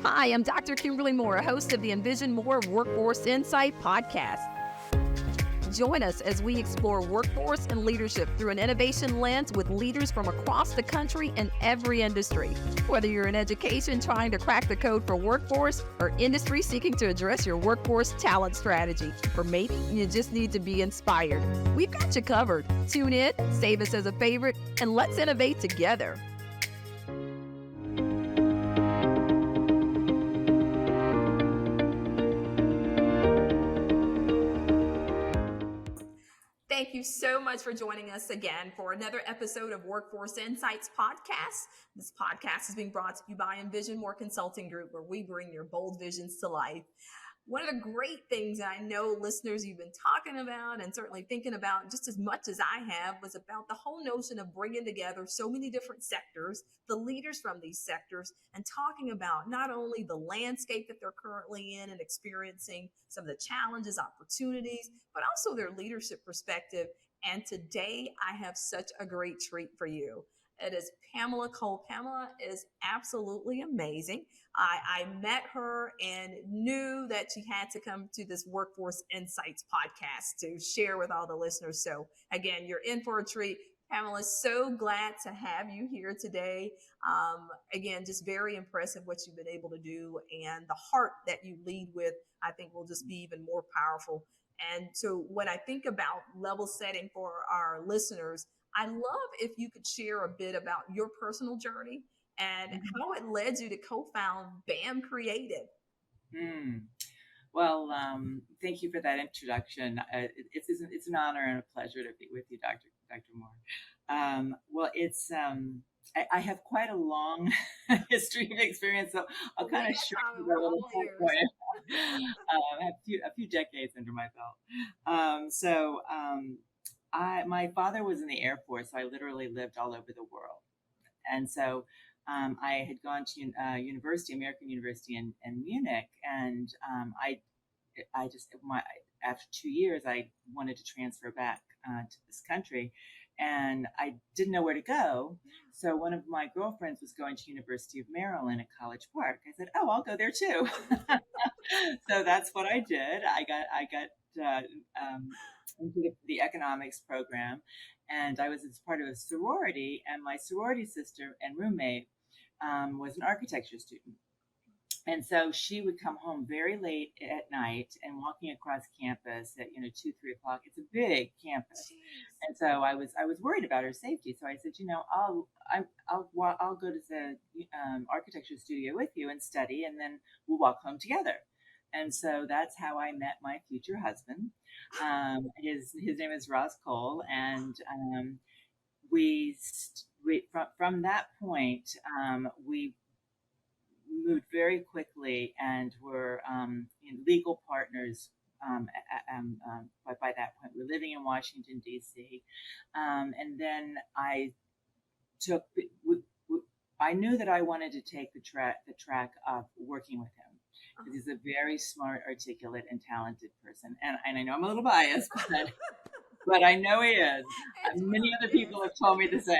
Hi, I'm Dr. Kimberly Moore, host of the Envision More Workforce Insight podcast. Join us as we explore workforce and leadership through an innovation lens with leaders from across the country in every industry. Whether you're in education trying to crack the code for workforce or industry seeking to address your workforce talent strategy, or maybe you just need to be inspired, we've got you covered. Tune in, save us as a favorite, and let's innovate together. Thank you so much for joining us again for another episode of Workforce Insights Podcast. This podcast is being brought to you by Envision More Consulting Group, where we bring your bold visions to life. One of the great things I know listeners you've been talking about and certainly thinking about just as much as I have was about the whole notion of bringing together so many different sectors, the leaders from these sectors, and talking about not only the landscape that they're currently in and experiencing, some of the challenges, opportunities, but also their leadership perspective. And today I have such a great treat for you. It is Pamela Cole. Pamela is absolutely amazing. I met her and knew that she had to come to this Workforce Insights podcast to share with all the listeners. So again, you're in for a treat. Pamela, so glad to have you here today. Again, just very impressive what you've been able to do, and the heart that you lead with, I think, will just be even more powerful. And so when I think about level setting for our listeners, I love if you could share a bit about your personal journey and how it led you to co-found BAM Creative. Well, thank you for that introduction. It's an honor and a pleasure to be with you, Dr. Moore. Well, I have quite a long history of experience, so I'll kind of shorten it a little bit for you. I have a few decades under my belt. My father was in the Air Force, so I literally lived all over the world, and so I had gone to American University in Munich, and after 2 years, I wanted to transfer back to this country, and I didn't know where to go. So one of my girlfriends was going to University of Maryland at College Park. I said, "Oh, I'll go there too." So that's what I did. I got into the economics program, and I was as part of a sorority, and my sorority sister and roommate was an architecture student. And so she would come home very late at night and walking across campus at 2-3 o'clock. It's a big campus, and so I was worried about her safety. So I said, I'll go to the architecture studio with you and study, and then we'll walk home together. And so that's how I met my future husband. His name is Ross Cole, and from that point we moved very quickly and were legal partners. By that point, we're living in Washington, D.C. And then I knew that I wanted to take the track of working with him, because he's a very smart, articulate, and talented person. And I know I'm a little biased, but I know he is. Many other people have told me the same.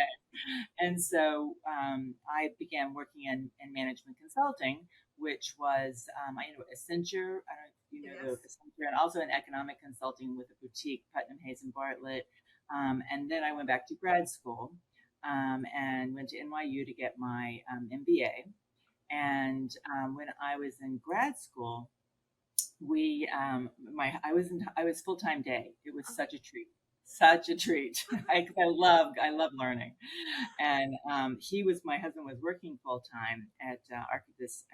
And so I began working in management consulting, which was Accenture. I don't know if you know Accenture, and also in economic consulting with a boutique, Putnam Hayes and Bartlett. And then I went back to grad school and went to NYU to get my MBA. And when I was in grad school, I was full-time day. It was such a treat. Such a treat. I love learning. And my husband was working full time at this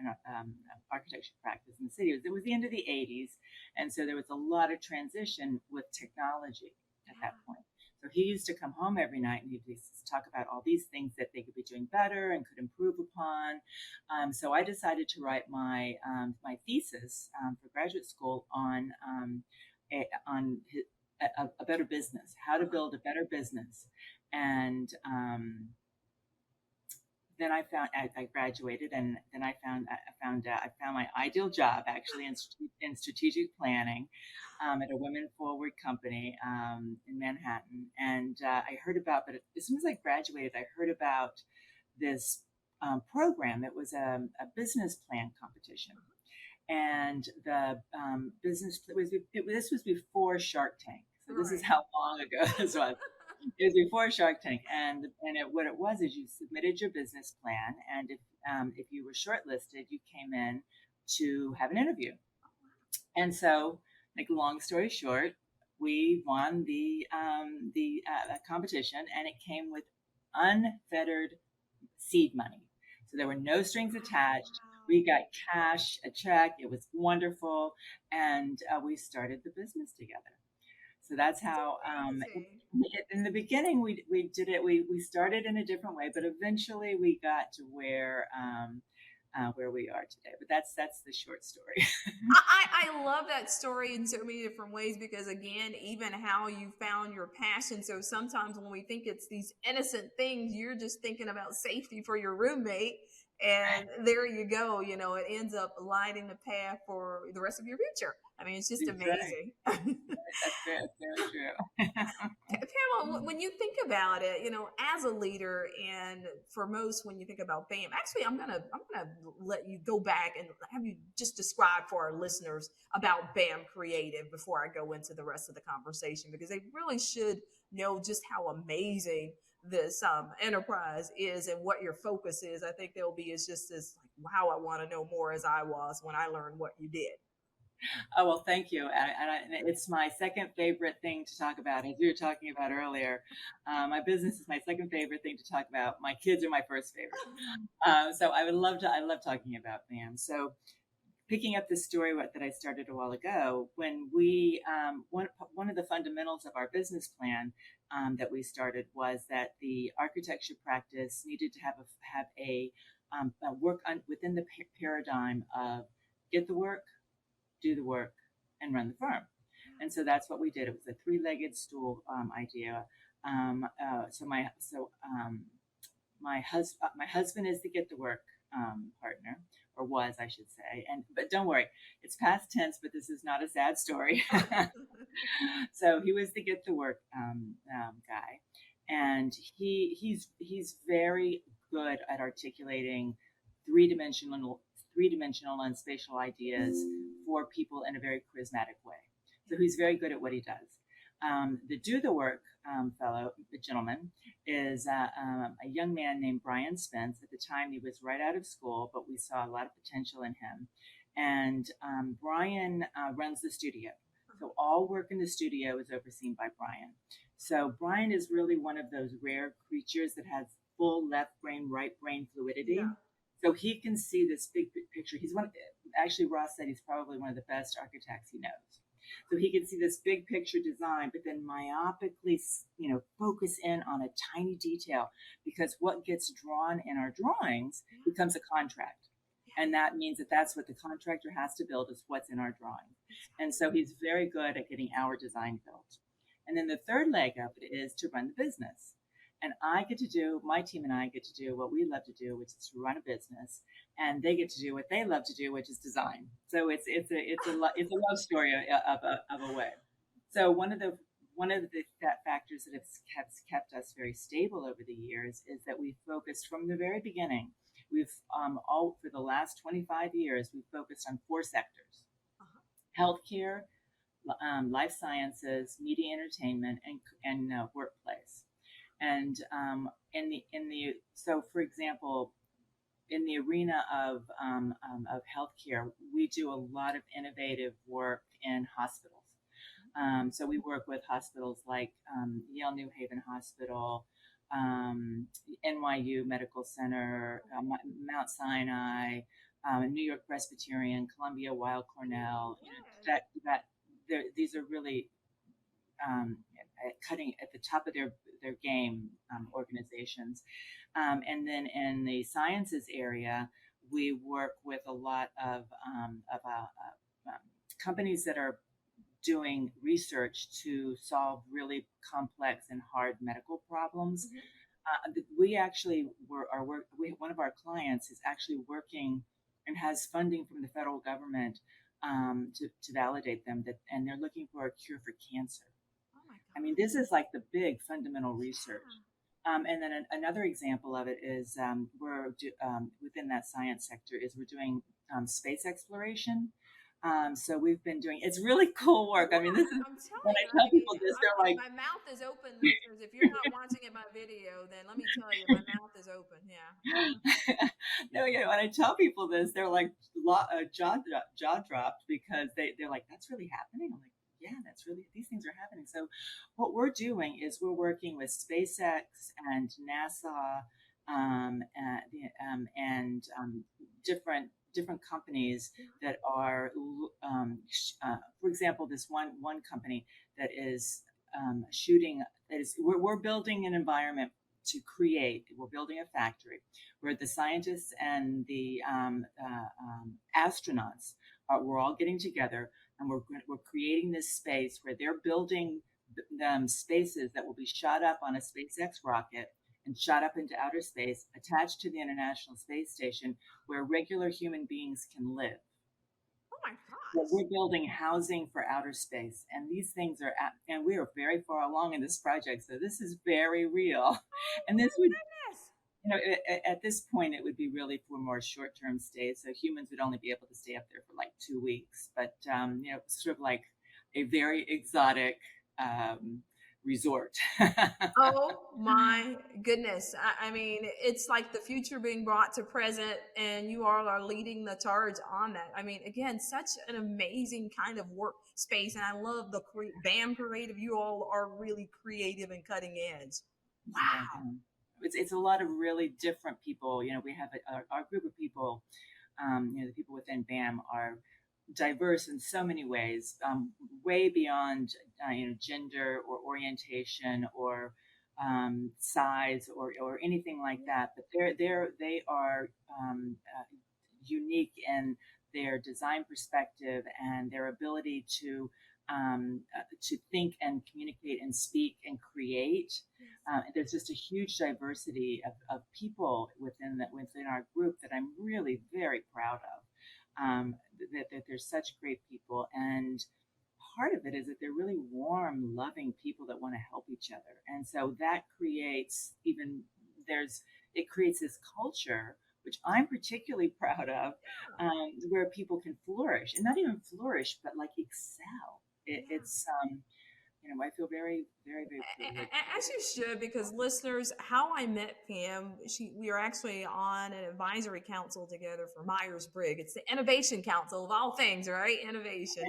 architecture practice in the city. It was the end of the 80s. And so there was a lot of transition with technology at that point. So he used to come home every night and he'd talk about all these things that they could be doing better and could improve upon. So I decided to write my thesis for graduate school on a better business, how to build a better business. And then I graduated, and then I found my ideal job actually in strategic planning at a women forward company in Manhattan. And I heard about, but as soon as I graduated, I heard about this program. It was a business plan competition, and the this was before Shark Tank. So this is Right. how long ago this was. It was before Shark Tank, and what it was is you submitted your business plan, and if you were shortlisted, you came in to have an interview. And so, like long story short, we won the competition, and it came with unfettered seed money. So there were no strings attached. We got cash, a check. It was wonderful, and we started the business together. So that's That's how. amazing. In the beginning, we did it. We started in a different way, but eventually we got to where we are today. But that's the short story. I love that story in so many different ways because again, even how you found your passion. So sometimes when we think it's these innocent things, you're just thinking about safety for your roommate. And there you go, it ends up lighting the path for the rest of your future. I mean, it's just That's right. amazing. That's very true. Pamela, when you think about it, as a leader, and for most, when you think about BAM, actually, I'm gonna let you go back and have you just describe for our listeners about BAM Creative before I go into the rest of the conversation, because they really should know just how amazing this enterprise is and what your focus is. I think they'll be as just as like, wow, I want to know more as I was when I learned what you did. Oh, well, thank you. And it's my second favorite thing to talk about. As we were talking about earlier, my business is my second favorite thing to talk about. My kids are my first favorite. So I love talking about them. So picking up the story that I started a while ago, when one of the fundamentals of our business plan that we started was that the architecture practice needed to have a work within the paradigm of get the work, do the work, and run the firm. And so that's what we did. It was a three-legged stool idea. My husband is the get the work partner, or was, I should say. But don't worry, it's past tense. But this is not a sad story. So he was the get the work guy, and he's very good at articulating three-dimensional three-dimensional and spatial ideas for people in a very charismatic way. So he's very good at what he does. The do the work gentleman, is a young man named Brian Spence. At the time, he was right out of school, but we saw a lot of potential in him. And Brian runs the studio. So all work in the studio is overseen by Brian. So Brian is really one of those rare creatures that has full left brain, right brain fluidity. Yeah. So he can see this big picture. Actually, Ross said he's probably one of the best architects he knows. So he can see this big picture design, but then myopically, focus in on a tiny detail, because what gets drawn in our drawings becomes a contract. And that means that that's what the contractor has to build, is what's in our drawing. And so he's very good at getting our design built. And then the third leg of it is to run the business. And my team and I get to do what we love to do, which is to run a business, and they get to do what they love to do, which is design. So it's a love story of a way. So one of the factors that have kept us very stable over the years is that we focused from the very beginning. We've all for the last 25 years we've focused on four sectors: healthcare, life sciences, media, entertainment, and workplace. And so, for example, in the arena of healthcare, we do a lot of innovative work in hospitals. So we work with hospitals like Yale New Haven Hospital, NYU Medical Center, Mount Sinai, New York Presbyterian, Columbia Weill Cornell. These are really cutting at the top of their game organizations. And then in the sciences area, we work with a lot of companies that are doing research to solve really complex and hard medical problems. We actually one of our clients is actually working and has funding from the federal government to validate them, and they're looking for a cure for cancer. Oh my I mean, God. this is like the big fundamental research. And then another example of it is within that science sector is we're doing space exploration. So we've been doing, it's really cool work. I mean, this is, I'm when telling I you, I tell mean, people this, they're like, my mouth is open, listeners. If you're not watching it by video, then let me tell you, my mouth is open. Yeah. no, when I tell people this, they're like jaw dropped because they're like, that's really happening. I'm like, yeah, that's really, these things are happening. So what we're doing is we're working with SpaceX and NASA, and different companies that are, for example, this one company that is shooting, that is, we're building an environment to create. We're building a factory where the scientists and the astronauts we're all getting together, and we're creating this space where they're building spaces that will be shot up on a SpaceX rocket and shot up into outer space, attached to the International Space Station, where regular human beings can live. Oh my Well, gosh. we're building housing for outer space, and these things are, and we are very far along in this project, so this is very real. Oh And this my would, goodness. at this point, it would be really for more short-term stays. So humans would only be able to stay up there for like 2 weeks, but sort of like a very exotic resort. Oh my goodness. I mean, it's like the future being brought to present, and you all are leading the charge on that. I mean, again, such an amazing kind of workspace. And I love the BAM creative. You all are really creative and cutting edge. Yeah, Wow. it's a lot of really different people. We have our group of people. The people within BAM are diverse in so many ways, way beyond gender or orientation or size or anything like that. But they are unique in their design perspective and their ability to think and communicate and speak and create. There's just a huge diversity of people within our group that I'm really very proud of. That there's such great people, and part of it is that they're really warm, loving people that want to help each other, and so that creates there's it creates this culture which I'm particularly proud of, where people can flourish, and not even flourish, but like excel. Yeah. I feel very, very, very privileged. As you should, because listeners, how I met Pam, we are actually on an advisory council together for Myers Briggs. It's the Innovation Council of all things, right? Innovation.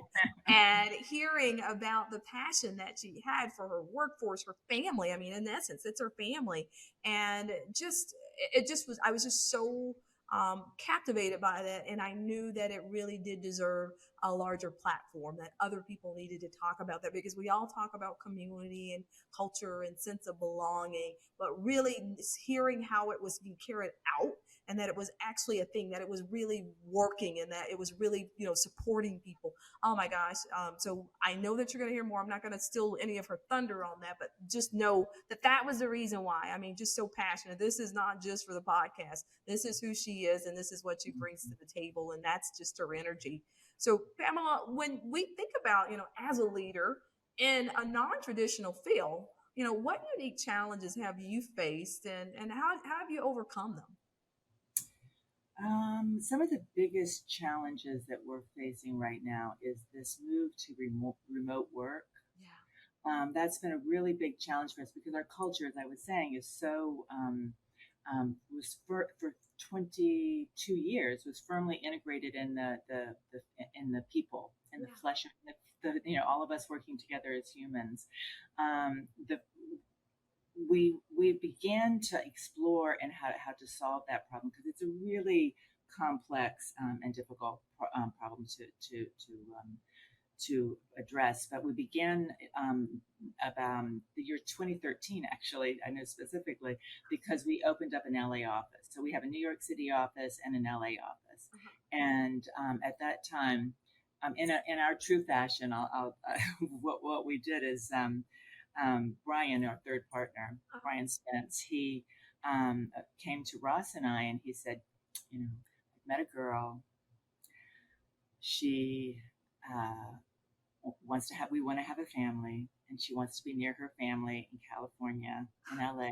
And hearing about the passion that she had for her workforce, her family. I mean, in essence, it's her family. And it just was, I was just so captivated by that. And I knew that it really did deserve a larger platform, that other people needed to talk about that, because we all talk about community and culture and sense of belonging, but really hearing how it was being carried out, and that it was actually a thing, that it was really working, and that it was really supporting people. Oh my gosh. So I know that you're going to hear more. I'm not going to steal any of her thunder on that, but just know that that was the reason why. I mean, just so passionate. This is not just for the podcast. This is who she is, and this is what she brings to the table, and that's just her energy. So, Pamela, when we think about, as a leader in a non-traditional field, what unique challenges have you faced, and how have you overcome them? Some of the biggest challenges that we're facing right now is this move to remote work. Yeah. That's been a really big challenge for us because our culture, as I was saying, is so was for 22 years was firmly integrated in the people, in the Yeah. flesh, all of us working together as humans. The we began to explore and how to solve that problem, because it's a really complex and difficult problem to address. But we began about the year 2013, actually, I know specifically, because we opened up an LA office. So we have a New York City office and an LA office. Uh-huh. And at that time, in our true fashion, what we did is Brian, our third partner, Uh-huh. Brian Spence, he came to Ross and I, and he said, I met a girl. She we want to have a family, and she wants to be near her family in California, in LA.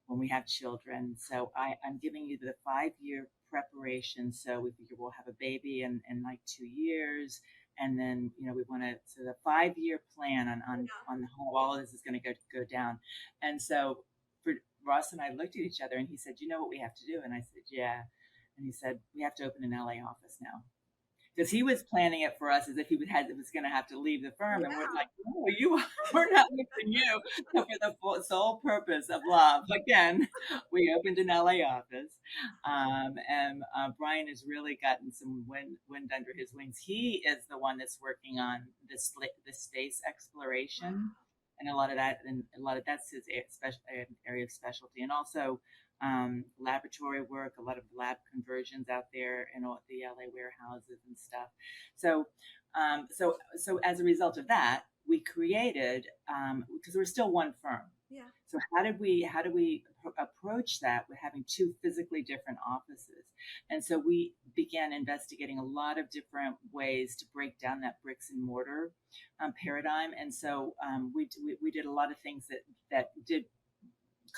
when we have children. So I'm giving you the 5 year preparation. So we figure we'll have a baby in like 2 years. And then, we want to, so the 5 year plan on how all of this is going to go down. And so for Ross and I looked at each other and he said, you know what we have to do? And I said, yeah. And he said, we have to open an LA office now, because he was planning it for us as if was going to have to leave the firm, and we're Yeah. like, no, we're not leaving you. So for the sole purpose of love, again, we opened an LA office, and Brian has really gotten some wind under his wings. He is the one that's working on the space exploration. And a lot of that's his area of specialty, and also laboratory work, a lot of lab conversions out there in all the LA warehouses and stuff. So, so as a result of that, we created, because we're still one firm. Yeah. So how do we approach that with having two physically different offices? And so we began investigating a lot of different ways to break down that bricks and mortar paradigm. And so we did a lot of things that did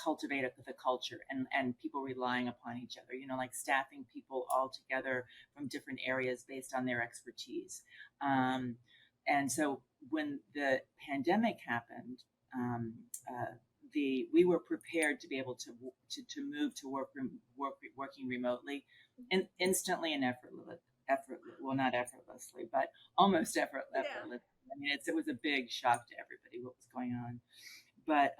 cultivate the culture, and people relying upon each other, like staffing people all together from different areas based on their expertise. And so when the pandemic happened, um, we were prepared to be able to move to working remotely, and instantly and well, not effortlessly, but almost effortlessly. I mean, it was a big shock to everybody what was going on, but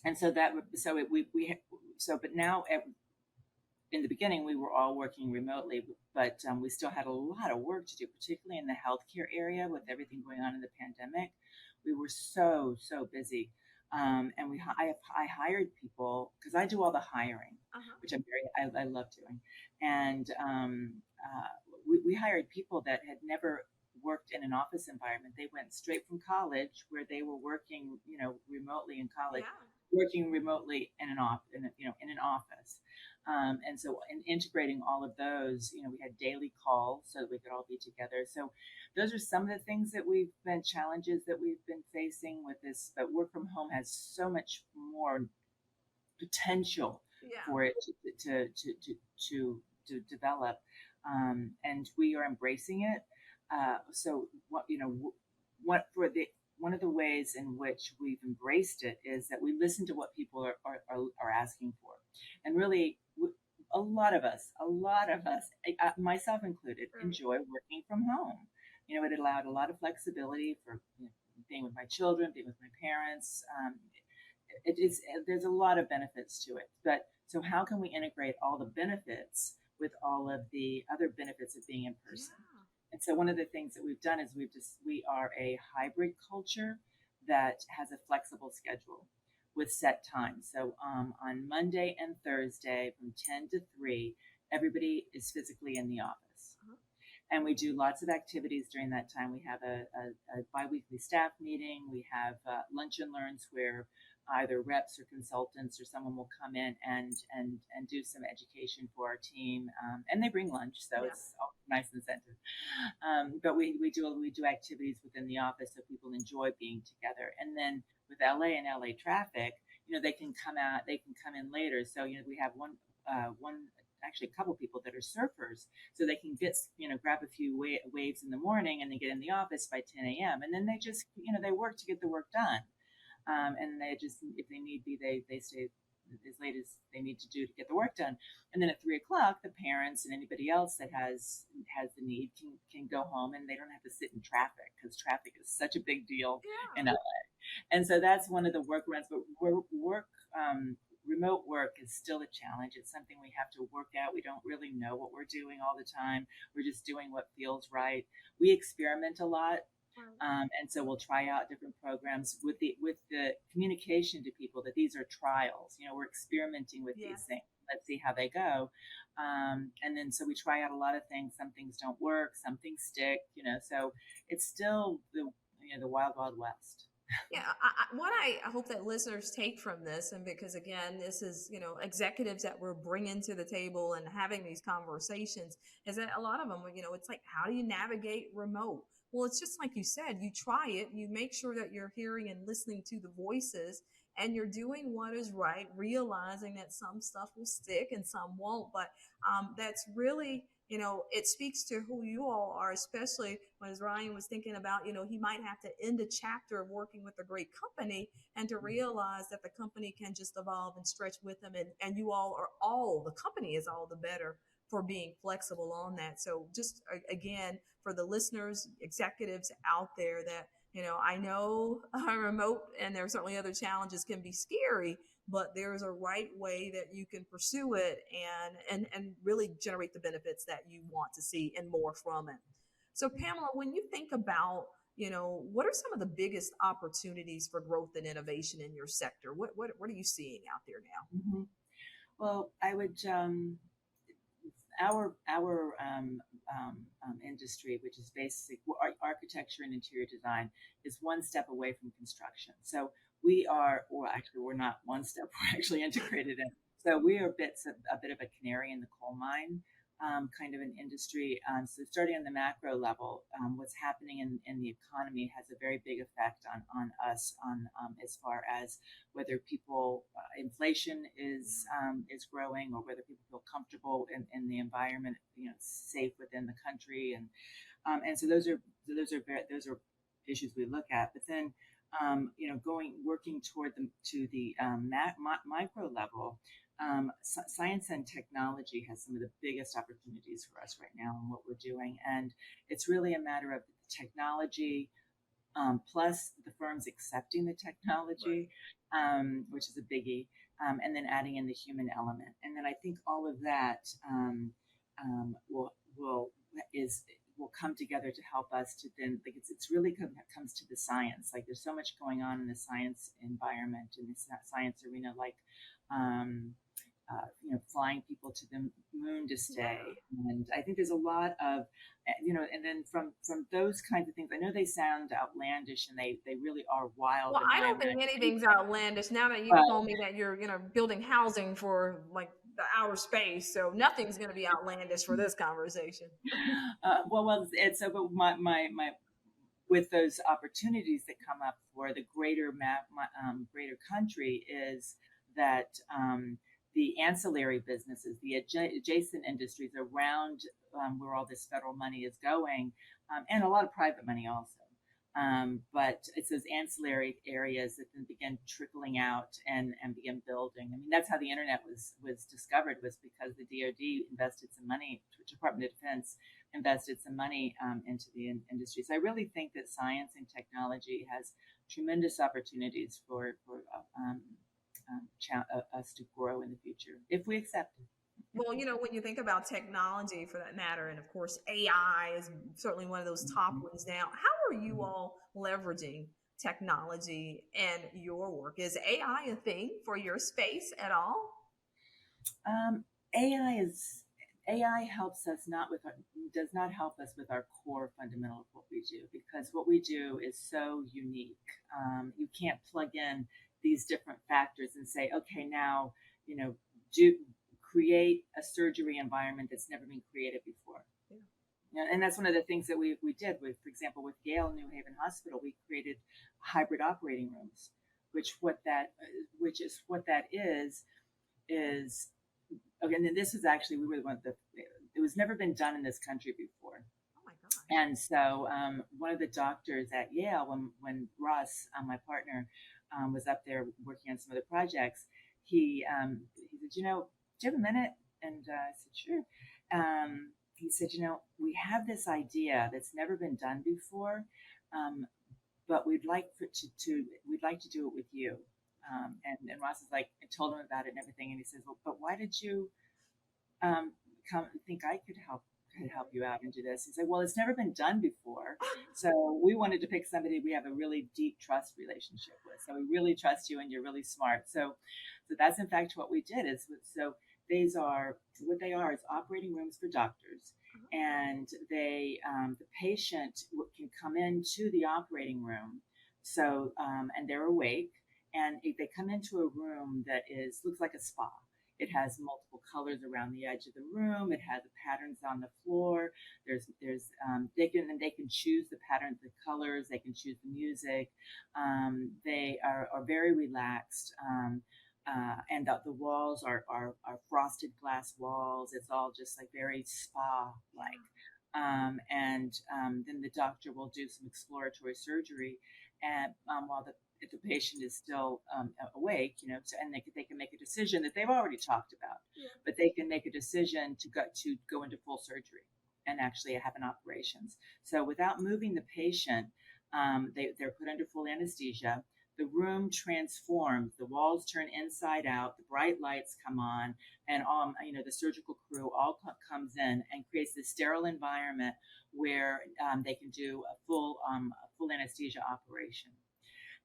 and so that so it, we so but now in the beginning we were all working remotely, but we still had a lot of work to do, particularly in the healthcare area with everything going on in the pandemic. We were so busy, and I hired people, because I do all the hiring, which I love doing, and we hired people that had never worked in an office environment. They went straight from college, where they were working, remotely in college, working remotely in an in an office. And so in integrating all of those, we had daily calls so that we could all be together. So those are some of the things that challenges that we've been facing with this. But work from home has so much more potential for it to develop, and we are embracing it. So one of the ways in which we've embraced it is that we listen to what people are asking for, and really a lot of us, myself included, enjoy working from home. It allowed a lot of flexibility for being with my children, being with my parents. There's a lot of benefits to it, but so how can we integrate all the benefits with all of the other benefits of being in person? And so one of the things that we've done is we are a hybrid culture that has a flexible schedule with set times. So on Monday and Thursday from 10 to 3, everybody is physically in the office. And we do lots of activities during that time. We have a biweekly staff meeting. We have lunch and learns, where either reps or consultants or someone will come in and do some education for our team. And they bring lunch, so it's all nice incentive. But we do activities within the office so people enjoy being together. And then with LA and LA traffic, they can come in later. So we have one actually a couple people that are surfers, so they can grab a few waves in the morning, and they get in the office by 10 a.m. and then they just they work to get the work done, and they just, if they need be, they stay as late as they need to do to get the work done. And then at 3 o'clock, the parents and anybody else that has the need can go home, and they don't have to sit in traffic, because traffic is such a big deal in LA. And so that's one of the workarounds. But remote work is still a challenge. It's something we have to work out. We don't really know what we're doing all the time. We're just doing what feels right. We experiment a lot. And so we'll try out different programs with the communication to people that these are trials. We're experimenting with these things. Let's see how they go. And then so we try out a lot of things. Some things don't work. Some things stick. So it's still the wild, wild west. Yeah, what I hope that listeners take from this, and because again, this is, executives that we're bringing to the table and having these conversations, is that a lot of them, it's like, how do you navigate remote? Well, it's just like you said, you try it, you make sure that you're hearing and listening to the voices, and you're doing what is right, realizing that some stuff will stick and some won't. But that's really, it speaks to who you all are, especially when, as Ryan was thinking about, he might have to end a chapter of working with a great company and to realize that the company can just evolve and stretch with them. And you all are all, the company is all the better for being flexible on that. So just again, for the listeners, executives out there that, I know remote and there are certainly other challenges can be scary, but there's a right way that you can pursue it and really generate the benefits that you want to see and more from it. So Pamela, when you think about, what are some of the biggest opportunities for growth and innovation in your sector? What are you seeing out there now? Mm-hmm. Well, I would our industry, which is basic architecture and interior design, is one step away from construction. So we are, or actually, we're not one step. We're actually integrated in. So we are a bit of a canary in the coal mine. Kind of an industry. So starting on the macro level, what's happening in the economy has a very big effect on us as far as whether people inflation is growing or whether people feel comfortable in the environment, safe within the country, and so those are issues we look at. But then working toward the micro level. Science and technology has some of the biggest opportunities for us right now in what we're doing. And it's really a matter of technology, plus the firms accepting the technology, which is a biggie, and then adding in the human element. And then I think all of that will come together to help us to then, like, it's really comes to the science. Like, there's so much going on in the science environment, in the science arena, like flying people to the moon to stay. And I think there's a lot of, and then from those kinds of things, I know they sound outlandish and they really are wild Well, in I my don't think imagination. anything's outlandish now that you've But told me that you're, building housing for like the outer space. So nothing's going to be outlandish for this conversation. and so, but my with those opportunities that come up for the greater country is that the ancillary businesses, the adjacent industries around where all this federal money is going, and a lot of private money also. But it's those ancillary areas that then begin trickling out and begin building. I mean, that's how the internet was discovered, was because the DoD invested some money, Department of Defense invested some money into the industry. So I really think that science and technology has tremendous opportunities for us to grow in the future if we accept it. Well, when you think about technology for that matter, and of course, AI is certainly one of those top ones now. How are you all leveraging technology in your work? Is AI a thing for your space at all? Um, AI is AI helps us not with our, does not help us with our core fundamental of what we do, because what we do is so unique. You can't plug in these different factors and say, okay, now do create a surgery environment that's never been created before. And that's one of the things that we did with, for example, with Yale New Haven Hospital. We created hybrid operating rooms, which is what that is. Okay, and then this was actually, we were the one that it was never been done in this country before. Oh my gosh. And so one of the doctors at Yale, when Russ, my partner, was up there working on some of the projects, he said, do you have a minute? And I said, sure. He said, we have this idea that's never been done before, but we'd like to do it with you. And Ross is like, I told him about it and everything, and he says, well, but why did you come and think I could help you out and do this? He said, well, it's never been done before, so we wanted to pick somebody we have a really deep trust relationship with. So we really trust you, and you're really smart. So that's in fact what we did. These are what they are is operating rooms for doctors, and the patient can come into the operating room, so and they're awake, and they come into a room that looks like a spa. It has multiple colors around the edge of the room. It has the patterns on the floor. They can choose the patterns, the colors. They can choose the music. They are very relaxed. And the walls are frosted glass walls. It's all just like very spa like. Then the doctor will do some exploratory surgery, and while the patient is still awake, and they can make a decision that they've already talked about, but they can make a decision to go into full surgery and actually have an operations. So without moving the patient, they're put under full anesthesia. The room transforms. The walls turn inside out. The bright lights come on, and the surgical crew all comes in and creates this sterile environment where they can do a full anesthesia operation.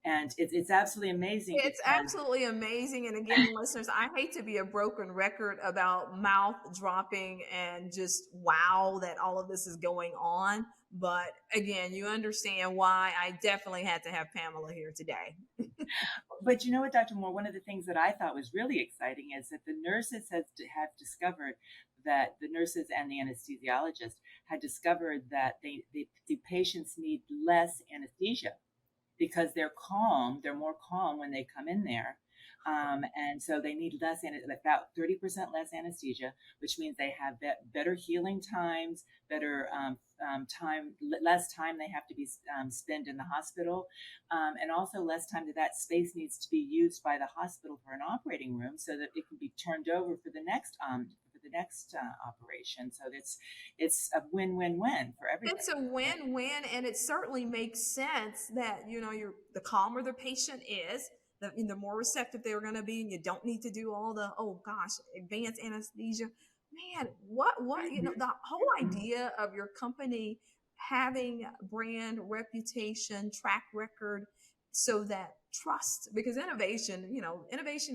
And it's absolutely amazing It's because absolutely amazing. And again, listeners, I hate to be a broken record about mouth dropping and just wow that all of this is going on. But again, you understand why I definitely had to have Pamela here today. But you know what, Dr. Moore, one of the things that I thought was really exciting is that the nurses have discovered that the nurses and the anesthesiologist had discovered that the patients need less anesthesia because they're more calm when they come in there. And so they need about 30% less anesthesia, which means they have better healing times, better less time they have to be spent in the hospital, and also less time that space needs to be used by the hospital for an operating room, so that it can be turned over for the next operation. So it's a win-win-win for everybody. It's a win-win, and it certainly makes sense that you're the calmer the patient is, the more receptive they're going to be, and you don't need to do all the advanced anesthesia. Man, what the whole idea of your company having brand reputation, track record, so that trust, because innovation,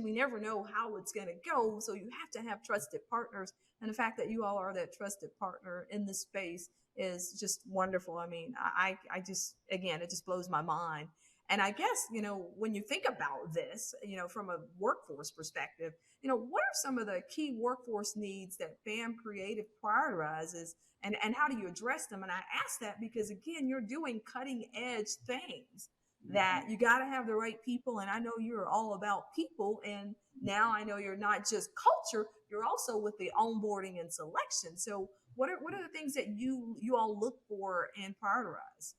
we never know how it's going to go, so you have to have trusted partners, and the fact that you all are that trusted partner in this space is just wonderful. I mean, I just, again, it just blows my mind. And I guess, when you think about this, from a workforce perspective, what are some of the key workforce needs that BAM Creative prioritizes, and how do you address them? And I ask that because, again, you're doing cutting edge things that you got to have the right people. And I know you're all about people. And now I know you're not just culture, you're also with the onboarding and selection. So what are the things that you all look for and prioritize?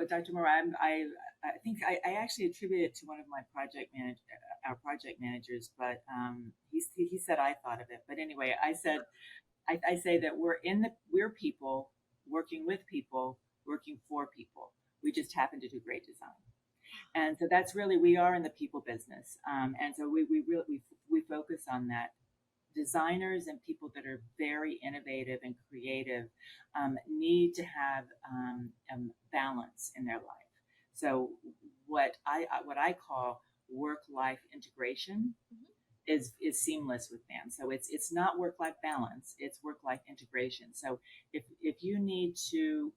Dr. Moran, I think I actually attribute it to one of my our project managers, but he said I thought of it. But anyway, I say that we're people working with people, working for people. We just happen to do great design. And so that's really, we are in the people business. And so we focus on that. Designers and people that are very innovative and creative need to have balance in their life. So what I call work-life integration is seamless with BAM. So it's not work-life balance; it's work-life integration. So if you need to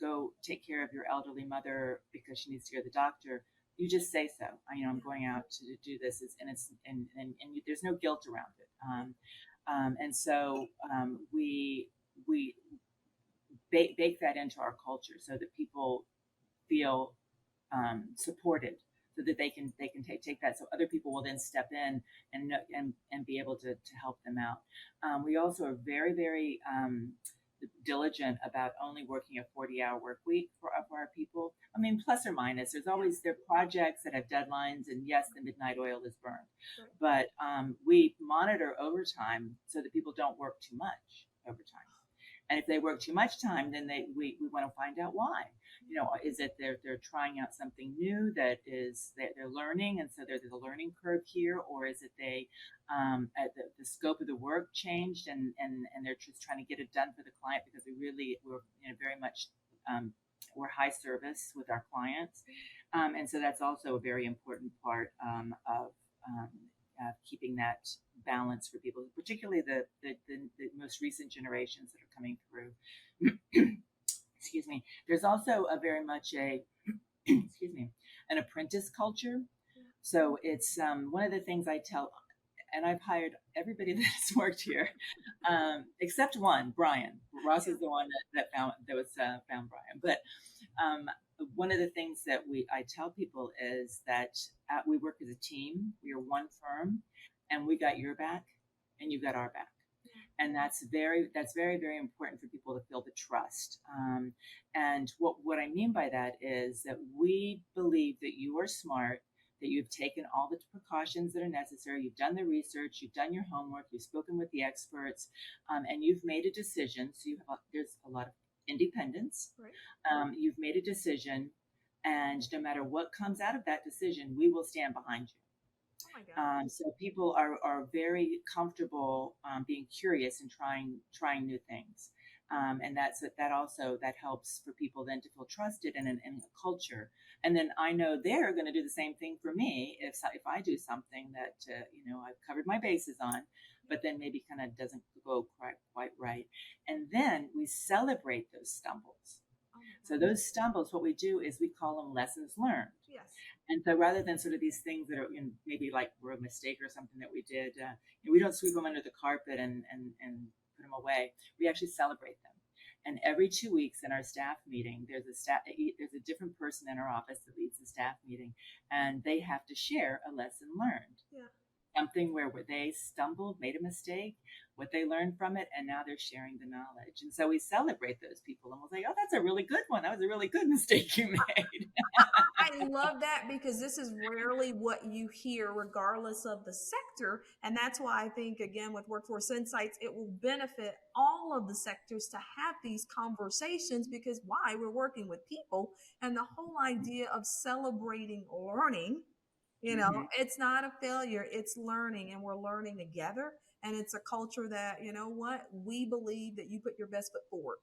go take care of your elderly mother because she needs to go to the doctor, you just say so. I'm going out to do this, there's no guilt around it. And so we bake that into our culture so that people feel supported, so that they can take that. So other people will then step in and be able to help them out. We also are very, very diligent about only working a 40-hour work week for our people. I mean, plus or minus, there are projects that have deadlines, and yes, the midnight oil is burned. But we monitor overtime so that people don't work too much overtime. And if they work too much time, then we want to find out why. Is it they're trying out something new that they're learning, and so there's a learning curve here, or is it the scope of the work changed, and they're just trying to get it done for the client, because we're very much we're high service with our clients, and so that's also a very important part of keeping that balance for people, particularly the most recent generations that are coming through. Excuse me. There's also a very much an apprentice culture. So it's one of the things I tell, and I've hired everybody that's worked here, except one, Brian. Ross Yeah. is the one that found Brian. But um, one of the things that I tell people is that we work as a team. We are one firm, and we got your back, and you got our back. And that's very important for people to feel the trust. And what I mean by that is that we believe that you are smart, that you've taken all the precautions that are necessary, you've done the research, you've done your homework, you've spoken with the experts, and you've made a decision. So there's a lot of independence. Right. You've made a decision, and no matter what comes out of that decision, we will stand behind you. Oh my God. So people are very comfortable being curious and trying new things, and that also that helps for people then to feel trusted in a culture. And then I know they're going to do the same thing for me if I do something that I've covered my bases on, but then maybe kind of doesn't go quite right. And then we celebrate those stumbles. Oh my So God. those stumbles, what we do is we call them lessons learned. Yes. And so rather than sort of these things that are maybe like were a mistake or something that we did, we don't sweep them under the carpet and put them away. We actually celebrate them. And every 2 weeks in our staff meeting, there's a different person in our office that leads the staff meeting, and they have to share a lesson learned, Yeah. something where they stumbled, made a mistake, what they learned from it, and now they're sharing the knowledge. And so we celebrate those people, and we'll say, "Oh, that's a really good one. That was a really good mistake you made." I love that because this is rarely what you hear, regardless of the sector. And that's why I think, again, with Workforce Insights, it will benefit all of the sectors to have these conversations because why? We're working with people. And the whole idea of celebrating learning, Hmm. it's not a failure, it's learning, and we're learning together. And it's a culture that, you know what, we believe that you put your best foot forward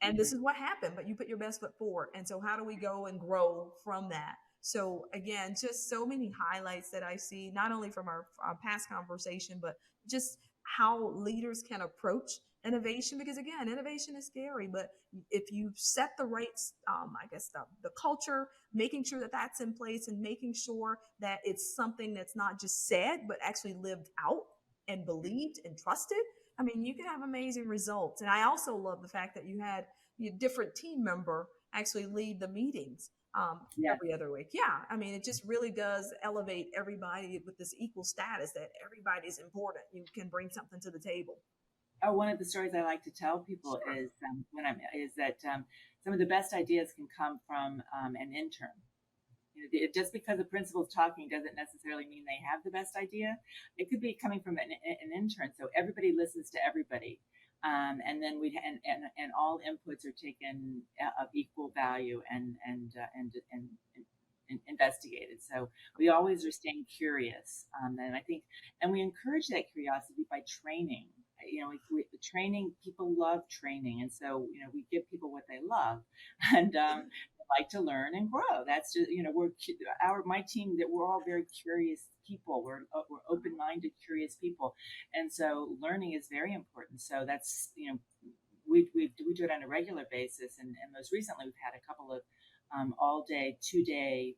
and this Hmm. is what happened, but you put your best foot forward. And so how do we go and grow from that? So again, just so many highlights that I see, not only from our past conversation, but just how leaders can approach innovation. Because again, innovation is scary, but if you set the right, I guess the culture, making sure that that's in place and making sure that it's something that's not just said, but actually lived out and believed and trusted. I mean, you can have amazing results. And I also love the fact that you had your different team member actually lead the meetings Yes. every other week. Yeah, I mean, it just really does elevate everybody with this equal status that everybody's important. You can bring something to the table. Oh, one of the stories I like to tell people Sure. is that some of the best ideas can come from an intern. Just because the principal's talking doesn't necessarily mean they have the best idea. It could be coming from an intern. So everybody listens to everybody, and then and all inputs are taken of equal value and investigated. So we always are staying curious, and I think, and we encourage that curiosity by training. Training, people love training, and so we give people what they love, and they like to learn and grow. That's just we're my team, that we're all very curious people. We're open minded, curious people, and so learning is very important. So that's we do it on a regular basis, and most recently we've had a couple of all day, 2 day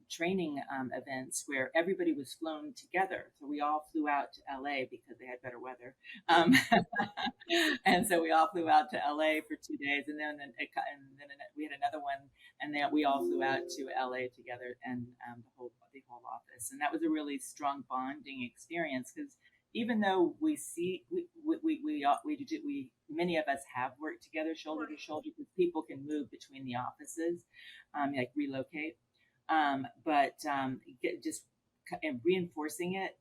training events where everybody was flown together. So we all flew out to LA because they had better weather. Um, and so we all flew out to LA for 2 days, and then we had another one, and then we all flew out to LA together, and the whole office, and that was a really strong bonding experience because even though we many of us have worked together shoulder to Right. shoulder because people can move between the offices, like relocate, but just and reinforcing it,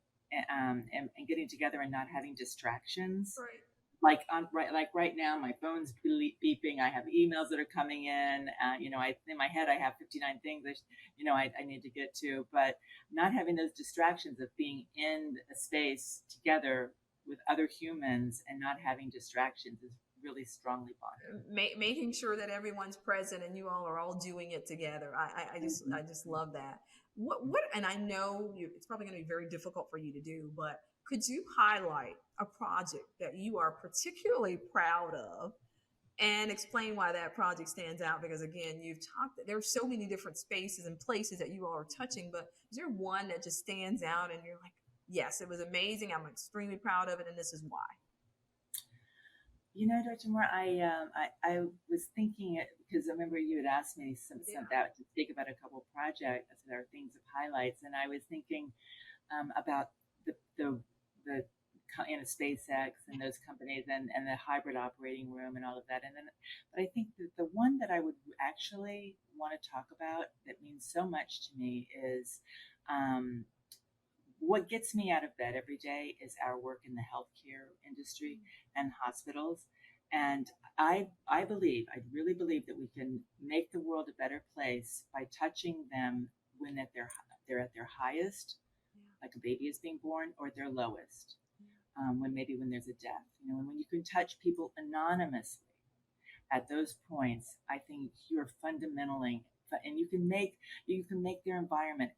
and getting together and not having distractions. Right. Like right now, my phone's beeping. I have emails that are coming in. In my head I have 59 things I need to get to, but not having those distractions of being in a space together with other humans and not having distractions is really strongly bonding. Making sure that everyone's present and you all are all doing it together. I just love that. What and I know it's probably going to be very difficult for you to do, but could you highlight a project that you are particularly proud of And explain why that project stands out, because again, you've talked, there's so many different spaces and places that you all are touching, but is there one that just stands out and you're like, yes, it was amazing, I'm extremely proud of it, and this is why? You know, Dr. Moore, I was thinking it because I remember you had asked me Yeah. some that to think about a couple projects that are things of highlights, and I was thinking about the the SpaceX and those companies and the hybrid operating room and all of that, and then but I think that the one that I would actually want to talk about that means so much to me is um, what gets me out of bed every day is our work in the healthcare industry and hospitals. And I really believe that we can make the world a better place by touching them when they're at their highest, like a baby is being born, or at their lowest, when there's a death. You know, and when you can touch people anonymously at those points, I think you're fundamentally, and you can make their environment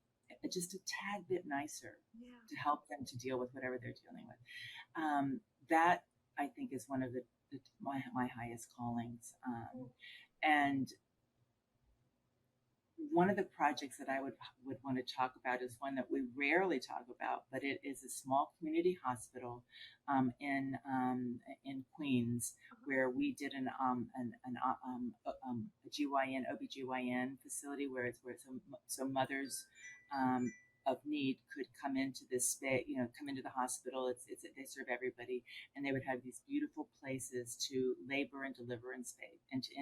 just a tad bit nicer Yeah. to help them to deal with whatever they're dealing with. That I think is one of my highest callings. And one of the projects that I would want to talk about is one that we rarely talk about, but it is a small community hospital in Queens, where we did a GYN OBGYN facility so mothers of need could come into this space, come into the hospital. They serve everybody, and they would have these beautiful places to labor and deliver in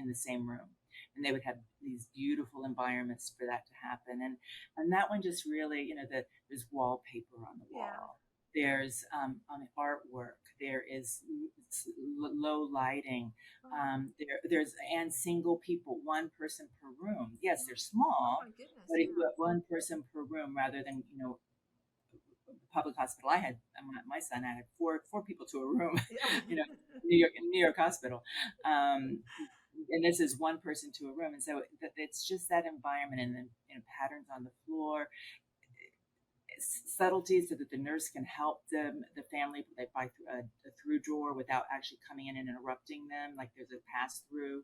the same room, and they would have these beautiful environments for that to happen. And that one just really, there's wallpaper on the Yeah. wall. There's artwork. There is low lighting. There's and single people, one person per room. Yes, they're Oh small, my goodness. but Yeah. one person per room rather than the public hospital I had. My son had four people to a room. Yeah. you know, New York hospital. And this is one person to a room, and so it's just that environment, and then patterns on the floor, subtleties, so that the nurse can help the family by a through door without actually coming in and interrupting them, like there's a pass through.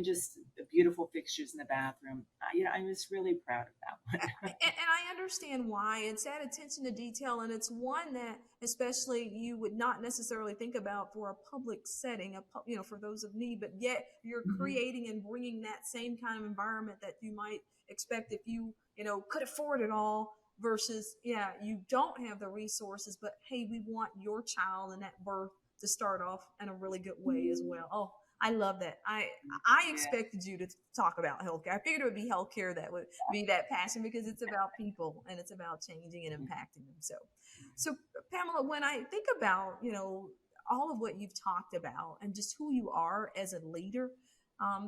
Just the beautiful fixtures in the bathroom. I'm just really proud of that one. And I understand why. It's that attention to detail, and it's one that, especially, you would not necessarily think about for a public setting, for those of need. But yet, you're Mhm. creating and bringing that same kind of environment that you might expect if you could afford it all. Versus, yeah, you don't have the resources, but hey, we want your child and that birth to start off in a really good way as well. Oh, I love that. I Yeah. expected you to talk about healthcare. I figured it would be healthcare that would be that passion, because it's about people and it's about changing and impacting them. So Pamela, when I think about all of what you've talked about and just who you are as a leader,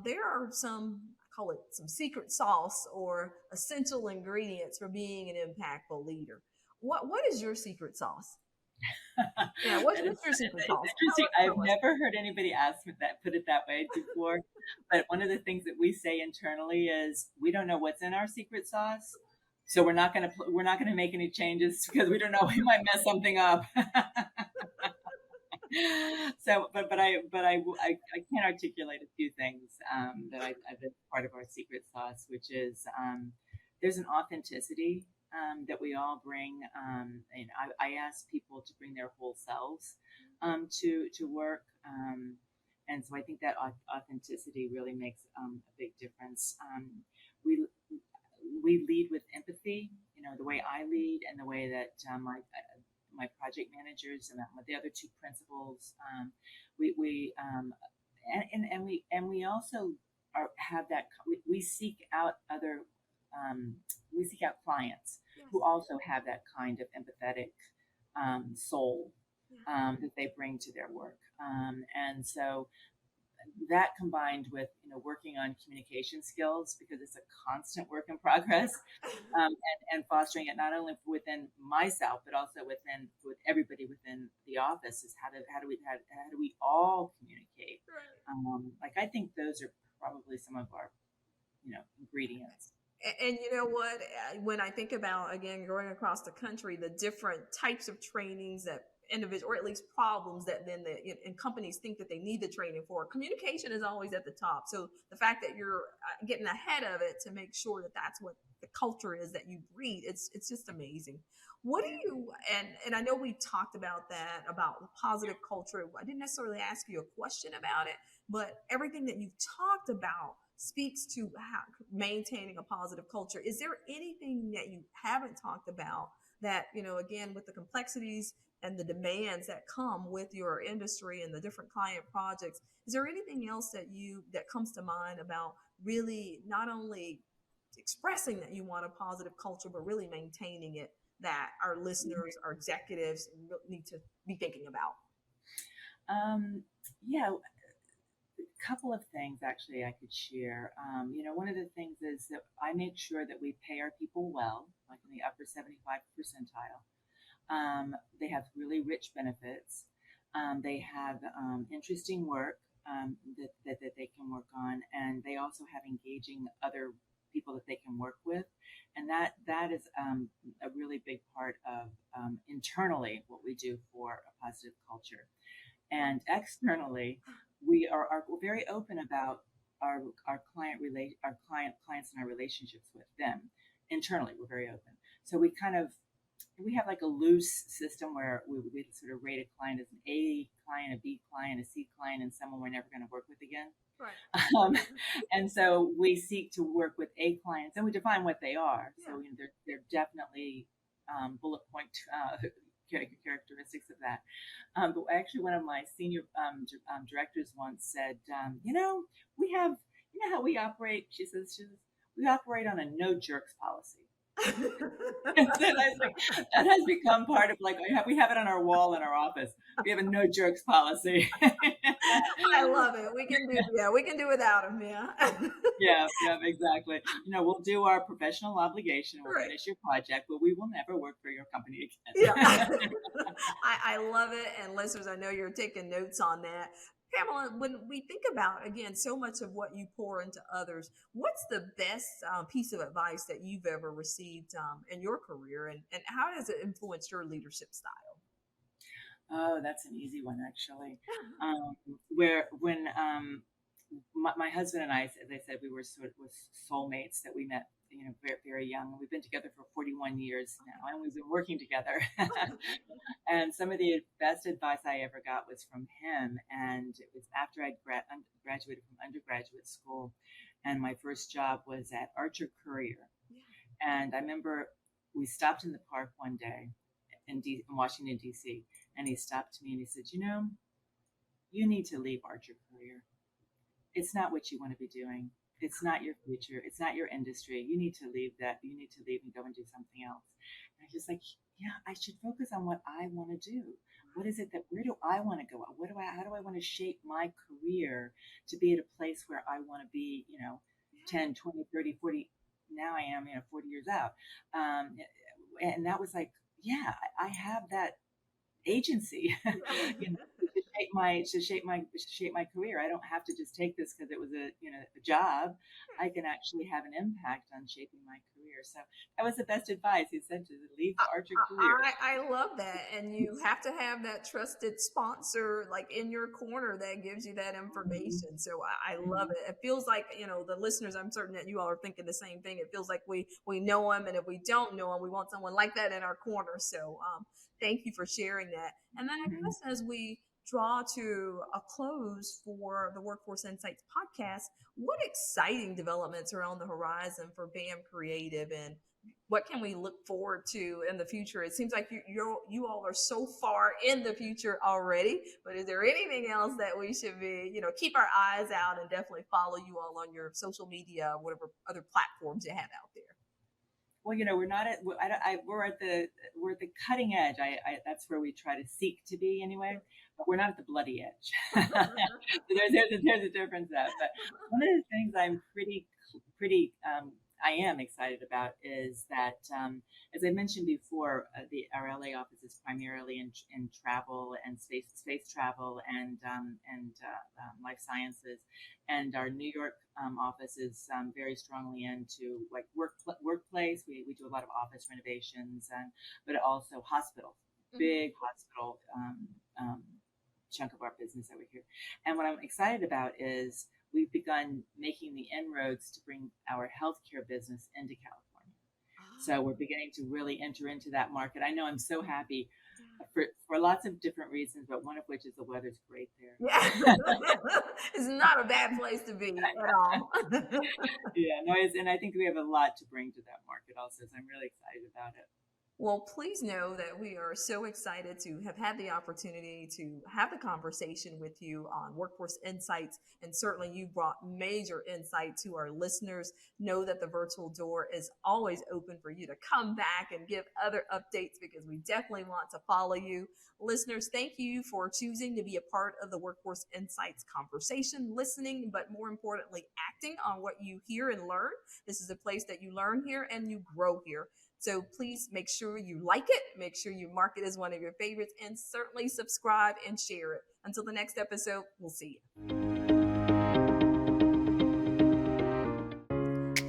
there are some, I call it some secret sauce or essential ingredients for being an impactful leader. What is your secret sauce? Yeah, what's, That is, what's your secret it's sauce? interesting. I've Tell us. never heard anybody put it that way before. But one of the things that we say internally is we don't know what's in our secret sauce, so we're not gonna make any changes because we don't know, we might mess something up. So, I can articulate a few things that's part of our secret sauce, which is there's an authenticity that we all bring. And I ask people to bring their whole selves to work, and so I think that authenticity really makes a big difference. We we lead with empathy. The way I lead and the way that my project managers and the other two principals, we and we also have that we seek out we seek out clients Yes. who also have that kind of empathetic soul Yeah. that they bring to their work, and so that combined with working on communication skills, because it's a constant work in progress, and fostering it not only within myself but also with everybody within the office, is how do we all communicate. Right. Like, I think those are probably some of our ingredients. And you know what? When I think about, again, going across the country, the different types of trainings that individual, or at least problems that then and companies think that they need the training for, communication is always at the top. So the fact that you're getting ahead of it to make sure that that's what the culture is that you breed, it's just amazing. What do you, and I know we talked about that, about the positive culture. I didn't necessarily ask you a question about it, but everything that you've talked about speaks to how, maintaining a positive culture. Is there anything that you haven't talked about that, again, with the complexities and the demands that come with your industry and the different client projects, is there anything else that comes to mind about really not only expressing that you want a positive culture, but really maintaining it, that our listeners, our executives need to be thinking about? Um, yeah, a couple of things actually I could share. One of the things is that I make sure that we pay our people well, like in the upper 75 percentile. They have really rich benefits. They have interesting work that they can work on, and they also have engaging other people that they can work with, and that is a really big part of internally what we do for a positive culture. And externally, we're very open about our clients and our relationships with them. Internally, we're very open. So we have like a loose system where we sort of rate a client as an A client, a B client, a C client, and someone we're never going to work with again. Right. Um, and so we seek to work with A clients, and we define what they are. Yeah. So they're definitely bullet point characteristics of that. But actually, one of my senior directors once said, we have, how we operate. She says, we operate on a no jerks policy. That has become part of, like, we have it on our wall in our office. We have a no jerks policy. I love it. We can do without them. Yeah. Yeah, exactly. We'll do our professional obligation. We'll Right. finish your project, but we will never work for your company Yeah. again. I love it. And listeners, I know you're taking notes on that. Pamela, when we think about, again, so much of what you pour into others, what's the best piece of advice that you've ever received in your career, and how has it influenced your leadership style? Oh, that's an easy one, actually. Where when my husband and I, as I said, we were sort of soulmates that we met, very, very young. We've been together for 41 years now, and we've been working together. And some of the best advice I ever got was from him, and it was after I graduated from undergraduate school, and my first job was at Archer Courier. And I remember we stopped in the park one day in Washington, D.C., and he stopped me and he said, you need to leave Archer Courier. It's not what you want to be doing. It's not your future. It's not your industry. You need to leave that. You need to leave and go and do something else. And I'm just like, yeah, I should focus on what I want to do. What is it where do I want to go? How do I want to shape my career to be at a place where I want to be, 10, 20, 30, 40. Now I am, 40 years out. And that was like, yeah, I have that agency, to shape my career. I don't have to just take this because it was a job. I can actually have an impact on shaping my career. So that was the best advice. He said to leave the Archer Career. I love that, and you have to have that trusted sponsor like in your corner that gives you that information. So I love it. It feels like, the listeners, I'm certain that you all are thinking the same thing. It feels like we know them, and if we don't know them, we want someone like that in our corner. So thank you for sharing that. And then I guess as we draw to a close for the Workforce Insights podcast, what exciting developments are on the horizon for BAM Creative, and what can we look forward to in the future? It seems like you all are so far in the future already, but is there anything else that we should be, keep our eyes out and definitely follow you all on your social media, whatever other platforms you have out there? Well, we're not at, we're at the cutting edge. That's where we try to seek to be anyway, but we're not at the bloody edge. So there's a difference there. But one of the things I'm pretty I am excited about is that, as I mentioned before, our LA office is primarily in travel and space travel and life sciences, and our New York office is very strongly into like workplace. We do a lot of office renovations, and but also hospitals, big hospital chunk of our business over here. And what I'm excited about is we've begun making the inroads to bring our healthcare business into California. So we're beginning to really enter into that market. I know I'm so happy for lots of different reasons, but one of which is the weather's great there. Yeah. It's not a bad place to be at all. Yeah, no, and I think we have a lot to bring to that market also. So I'm really excited about it. Well, please know that we are so excited to have had the opportunity to have the conversation with you on Workforce Insights. And certainly you brought major insight to our listeners. Know that the virtual door is always open for you to come back and give other updates because we definitely want to follow you. Listeners, thank you for choosing to be a part of the Workforce Insights conversation, listening, but more importantly, acting on what you hear and learn. This is a place that you learn here and you grow here. So please make sure you like it, make sure you mark it as one of your favorites, and certainly subscribe and share it. Until the next episode, we'll see you.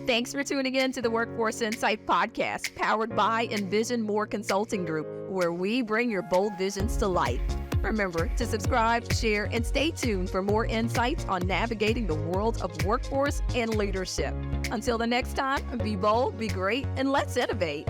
Thanks for tuning in to the Workforce Insight podcast, powered by Envision More Consulting Group, where we bring your bold visions to life. Remember to subscribe, share, and stay tuned for more insights on navigating the world of workforce and leadership. Until the next time, be bold, be great, and let's innovate.